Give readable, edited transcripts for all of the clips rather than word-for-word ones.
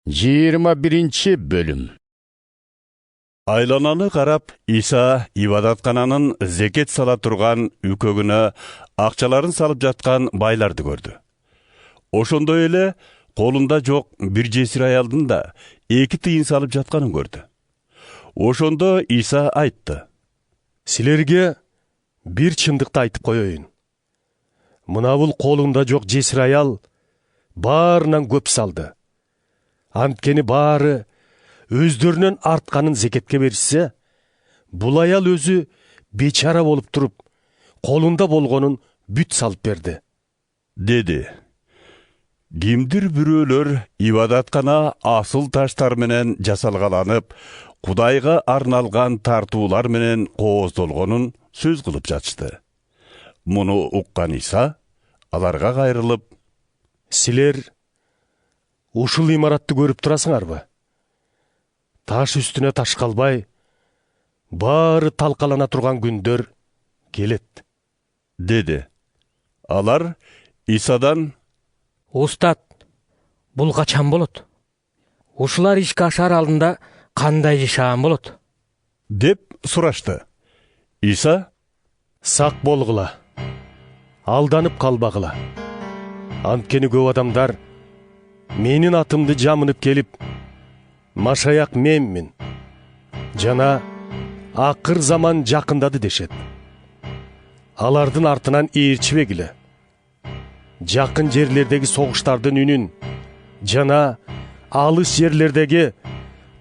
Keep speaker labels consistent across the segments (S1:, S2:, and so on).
S1: 21 bölüm.
S2: Айлананы карап, Иса ибадаткананын зекет сала турган үкөгүнө акчаларын салып жаткан байларды көрдү. Ошондой эле колунда жок бир жесир аялдын да 2 тыйын салып жатканын көрдү. Ошондо Иса айтты:
S3: Силерге бир чындыкты айтып коеюн. Мына бул колунда жок жесир аял баарынан көп салды. Анткени баары өздөрүнөн артканын зекетке беришсе, бул аял өзү бечара болуп туруп, колунда болгонун бүт салып берди.
S2: Деди. Кимдир бирөөлөр ибадаткана асыл таштар менен жасалгаланып, Кудайга арналган тартуулар менен кооздолгонун сөз кылып жатышты. Муну уккан Иса аларга кайрылып:
S3: Силер ушул имаратты көрүп турасыңарбы? Таш үстүнө таш калбай, баары талкалана турган күндөр келет.
S2: Деди. Алар Исадан:
S4: Устат, бул качан болот? Ушулар ишке ашар алдында кандай жашаган болот?
S2: деп сурашты. Иса:
S3: Сак болгула, алданып калбагыла. Анткени көп адамдар менин атымды жамынып келип, Машаяк менмин, жана акыр заман жакындады дешет. Алардын артынан ээрчибегиле. Жакын жерлердеги согуштардын үнүн жана алыс жерлердеги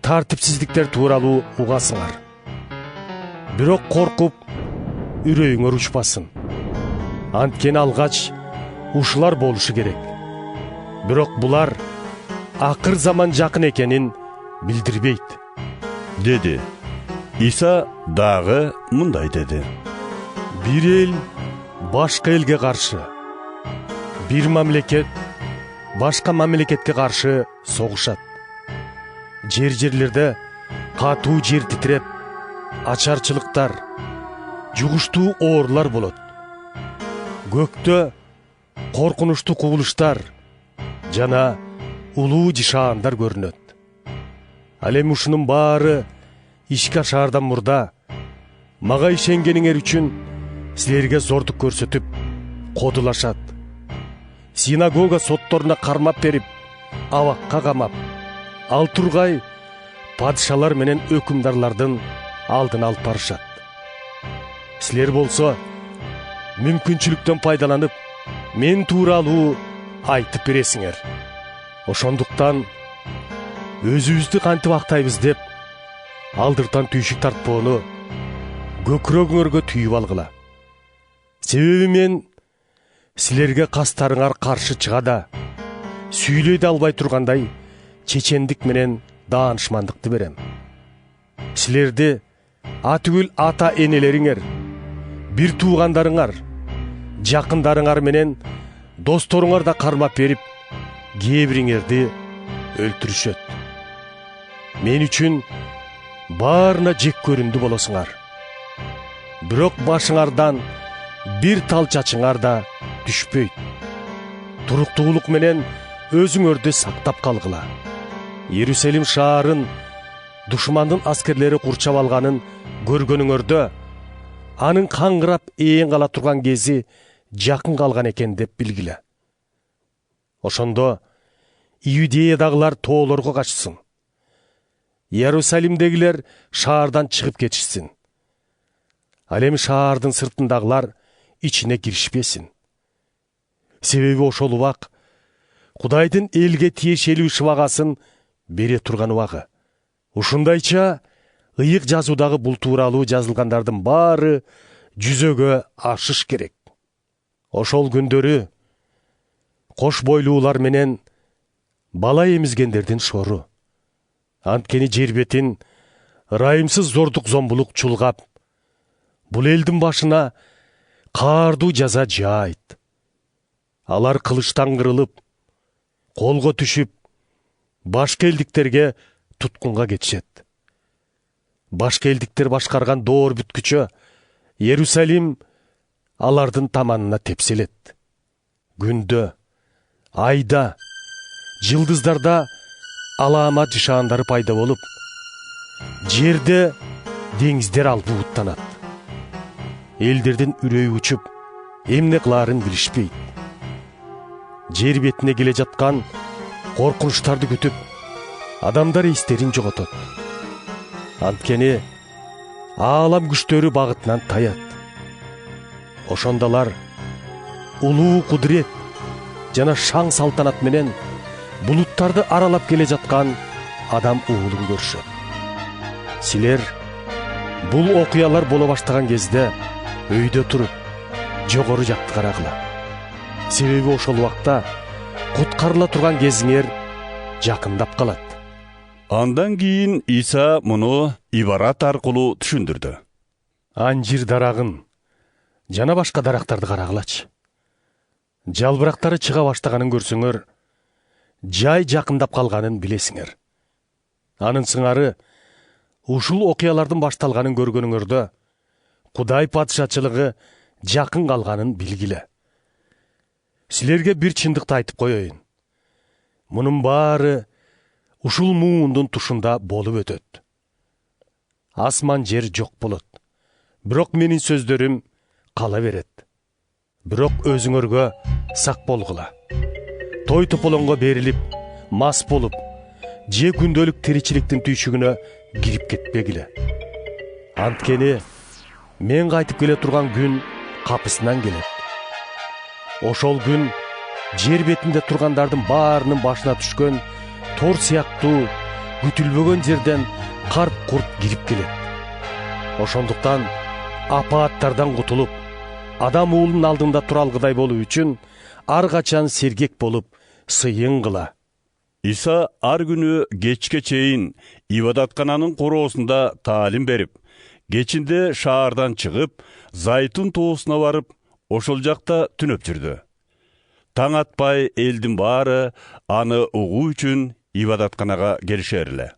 S3: тартипсиздиктер тууралуу угасыңар. Бирок коркуп, үрөйүңөр учпасын. Анткени алгач ушулар болушу керек. Бирок булар акыр заман жакын экенин билдирбейт.
S2: Деди. Иса дагы мындай деди:
S3: Бир эл башка элге каршы, бир мамлекет башка мамлекетке каршы согушат. Жерлерде катуу жер титиреп, ачарчылыктар, жугуштуу оорлар болот. Көктө коркунучтуу кубулуштар жана улуу жишаандар көрүнөт. Ал эми ушунун баары ишке ашаардан мурда мага ишенгениңер үчүн силерге зордук көрсөтүп, кодулашат. Синагога сотторуна кармап берип, абакка камап, ал тургай падышалар менен өкүмдарлардын алдын алып барышат. Силер болсо мүмкүнчүлүктөн пайдаланып, мен тууралуу айтып бересиңер. Ошондуктан өзүбүздү кантип актайбыз деп алдыртан түйшүк тартпоону көкүрөгүңөргө түйүп алгыла. Себеби мен силерге кастарыңар каршы чыга да, сүйлөй да албай тургандай чечендик менен даанышмандыкты берем. Силерди атүгүл ата энелериңер, бир туугандарыңар, жакындарыңар менен досторуңар да кармап берип, кээ бириңерди өлтүрүшөт. Мен үчүн баарына жек көрүндү болосуңар. Бирок башыңардан бир тал чачыңар да түшпөйт. Туруктуулук менен өзүңөрдү сактап калгыла. Иерусалим шаарын душмандын аскерлери курчап алганын көргөнүңөрдө, анын каңгырап ээн кала турган кези жакын калган экен деп билгиле. Ошондо Иудеядагылар тоолорго качсын. Иерусалимдегилер шаардан чыгып кетишсин. Ал эми шаардын сыртындагылар ичине киришпесин. Себеби ошол убак Кудайдын элге тиешелүү шыбагасын бере турган убагы. Ушундайча ыйык жазуудагы бул тууралуу жазылгандардын баары жүзөгө ашыш керек. Ошол күндөрү кош бойлуулар менен бала эмизгендердин шору. Анткени жер бетин ырайымсыз зордук зомбулук чулгап, бул элдин башына каардуу жаза жаайт. Алар кылычтан кырылып, колго түшүп, башка элдиктерге туткунга кетишет. Башка элдиктер башкарган доор бүткүчө Иерусалим алардын таманына тепселет. Күндө, айда, жылдыздарда алаамат жышаандары пайда болуп, жерде деңиздер албууттанат. Элдердин үрөйү учуп, эмне кылаарын билишпейт. Жер бетине келе жаткан коркунучтарды күтүп, адамдар эстерин жоготот. Анткени аалам күчтөрү багытынан таят. Ошондолар улуу кудурет жана шаң салтанат менен булуттарды аралап келе жаткан адам уулун көрүшөт. Силер бул окуялар боло баштаган кезде өйдө туруп, жогору жакты карагыла. Себеби ошол убакта куткарыла турган кезиңер жакындап калат.
S2: Андан кийин Иса муну ибарат аркылуу түшүндүрдү.
S3: Анжир дарагын жана башка дарактарды карагылачы. Жалбырактары чыга баштаганын көрсөңөр, жай жакындап калганын билесиңер. Анын сыңары ушул окуялардын башталганын көргөнүңөрдө Кудай падышачылыгы жакын калганын билгиле. Силерге бир чындыкты айтып коеюн. Мунун баары ушул муундун тушунда болуп өтөт. Асман жер жок болот. Бирок менин сөздөрүм кала берет. Бирок өзүңөргө сак болгула. Той тополоңго берилип, мас болуп, же күндөлүк тиричиликтин түйшүгүнө кирип кетпегиле. Анткени мен кайтып келе турган күн капысынан келет. Ошол күн жер бетинде тургандардын баарынын башына түшкөн тор сыяктуу күтүлбөгөн жерден карп курт кирип келет. Ошондуктан апааттардан кутулуп, адам уулунун алдында тура алгыдай болуу үчүн ар качан сергек болуп, сыйын кыла.
S2: Иса ар күнү кечке чейин ибадаткананын короосунда таалим берип, кечинде шаардан чыгып, Зайтун тоосуна барып, ошол жакта түнөп жүрдү. Таң атпай элдин баары аны угуу үчүн ибадатканага келишерле.